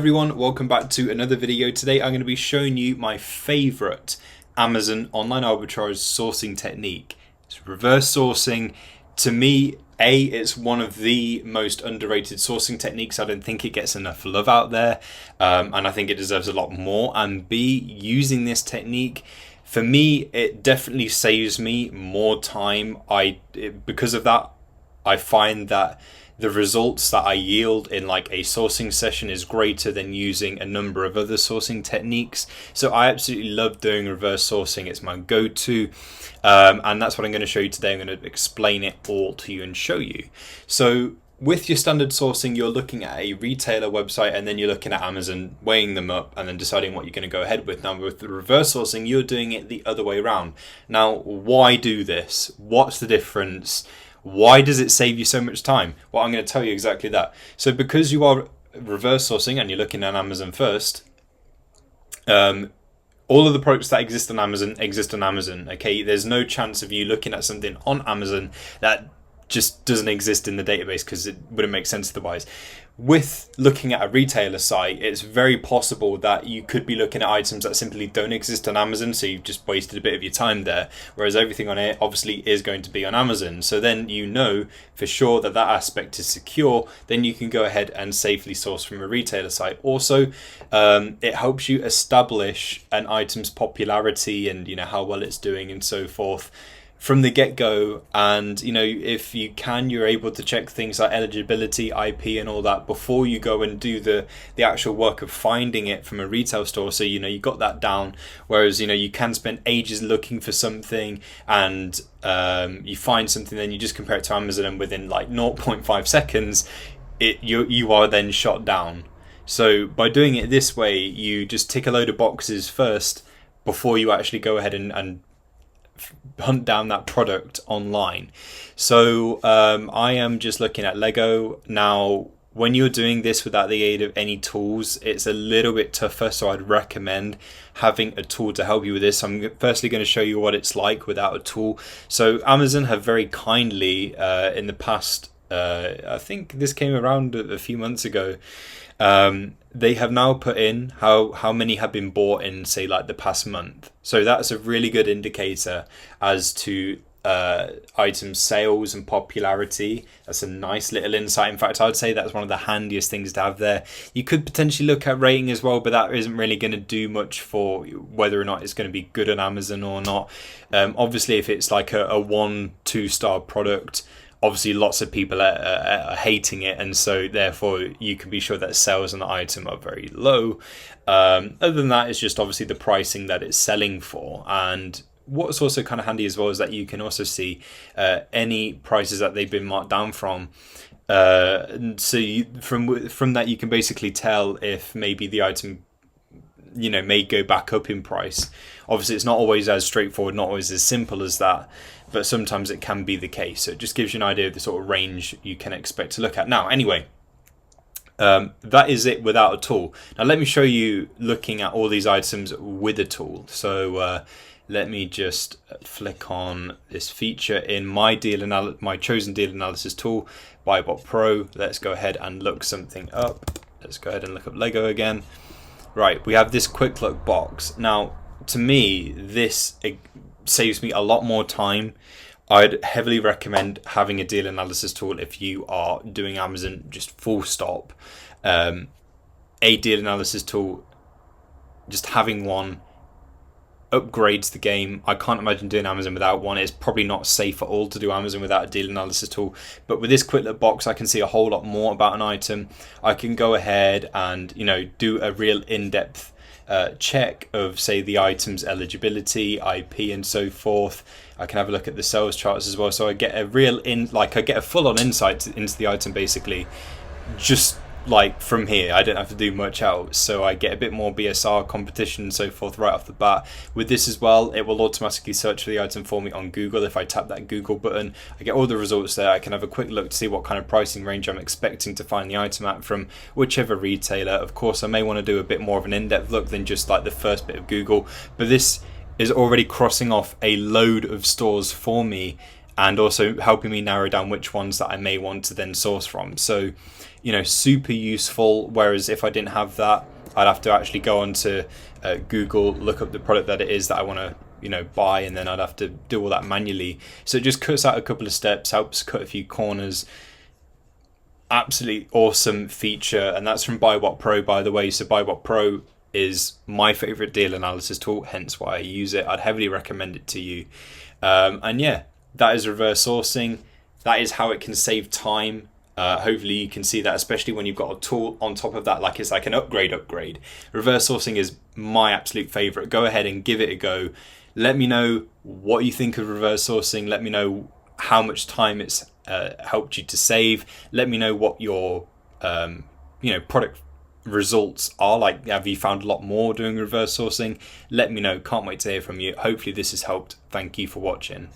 Everyone, welcome back to another video. Today I'm going to be showing you my favorite Amazon online arbitrage sourcing technique. It's reverse sourcing. To me, it's one of the most underrated sourcing techniques. I don't think it gets enough love out there, and I think it deserves a lot more. And B, using this technique, for me, it definitely saves me more time. Because of that, I find that the results that I yield in like a sourcing session is greater than using a number of other sourcing techniques. So I absolutely love doing reverse sourcing. It's my go-to, and that's what I'm going to show you today. I'm going to explain it all to you and show you. So with your standard sourcing, you're looking at a retailer website and then you're looking at Amazon, weighing them up and then deciding what you're going to go ahead with. Now with the reverse sourcing, you're doing it the other way around. Now, why do this? What's the difference? Why does it save you so much time? Well, I'm going to tell you exactly that. So because you are reverse sourcing and you're looking at Amazon first, all of the products that exist on Amazon, okay? There's no chance of you looking at something on Amazon that just doesn't exist in the database, because it wouldn't make sense otherwise. With looking at a retailer site, it's very possible that you could be looking at items that simply don't exist on Amazon, so you've just wasted a bit of your time there, whereas everything on it obviously is going to be on Amazon. So then you know for sure that that aspect is secure, then you can go ahead and safely source from a retailer site. Also, it helps you establish an item's popularity and how well it's doing and so forth from the get-go. And if you can, you're able to check things like eligibility, IP and all that before you go and do the actual work of finding it from a retail store. So you got that down, whereas you can spend ages looking for something and you find something, then you just compare it to Amazon and within like 0.5 seconds you are then shot down. So by doing it this way, you just tick a load of boxes first before you actually go ahead and hunt down that product online. So I am just looking at Lego. Now, when you're doing this without the aid of any tools, it's a little bit tougher, so I'd recommend having a tool to help you with this. I'm firstly going to show you what it's like without a tool. So Amazon have very kindly in the past, I think this came around a few months ago, they have now put in how many have been bought in, say, like the past month. So that's a really good indicator as to item sales and popularity. That's a nice little insight. In fact, I would say that's one of the handiest things to have there. You could potentially look at rating as well, but that isn't really going to do much for whether or not it's going to be good on Amazon or not. Obviously, if it's like a 1-2 star product, obviously lots of people are hating it, and so therefore you can be sure that sales on the item are very low. Other than that, it's just obviously the pricing that it's selling for. And what's also kind of handy as well is that you can also see any prices that they've been marked down from. So from that you can basically tell if maybe the item may go back up in price. Obviously it's not always as straightforward, not always as simple as that, but sometimes it can be the case. So it just gives you an idea of the sort of range you can expect to look at. Now, anyway, that is it without a tool. Now let me show you looking at all these items with a tool. So let me just flick on this feature in my chosen deal analysis tool, BuyBot Pro. Let's go ahead and look something up. Let's go ahead and look up Lego again. Right, we have this quick look box. Now, to me, this saves me a lot more time. I'd heavily recommend having a deal analysis tool if you are doing Amazon just full stop. A deal analysis tool, just having one upgrades the game. I can't imagine doing Amazon without one. It's probably not safe at all to do Amazon without a deal analysis tool. But with this quick look box, I can see a whole lot more about an item. I can go ahead and do a real in-depth check of, say, the item's eligibility, IP, and so forth. I can have a look at the sales charts as well, so I get a full-on insight into the item, basically, just like from here. I don't have to do much else, so I get a bit more BSR competition and so forth right off the bat. With this as well, it will automatically search for the item for me on Google. If I tap that Google button, I get all the results there. I can have a quick look to see what kind of pricing range I'm expecting to find the item at from whichever retailer. Of course, I may want to do a bit more of an in-depth look than just like the first bit of Google, but this is already crossing off a load of stores for me and also helping me narrow down which ones that I may want to then source from. So, you know, super useful. Whereas if I didn't have that, I'd have to actually go onto Google, look up the product that it is that I want to, you know, buy, and then I'd have to do all that manually. So it just cuts out a couple of steps, helps cut a few corners. Absolutely awesome feature, and that's from BuyWhat Pro, by the way. So BuyWhat Pro is my favorite deal analysis tool, hence why I use it. I'd heavily recommend it to you. And yeah, that is reverse sourcing. That is how it can save time. Hopefully you can see that, especially when you've got a tool on top of that, like it's like an upgrade. Reverse sourcing is my absolute favorite. Go ahead and give it a go. Let me know what you think of reverse sourcing. Let me know how much time it's helped you to save. Let me know what your product results are like. Have you found a lot more doing reverse sourcing? Let me know. Can't wait to hear from you. Hopefully this has helped. Thank you for watching.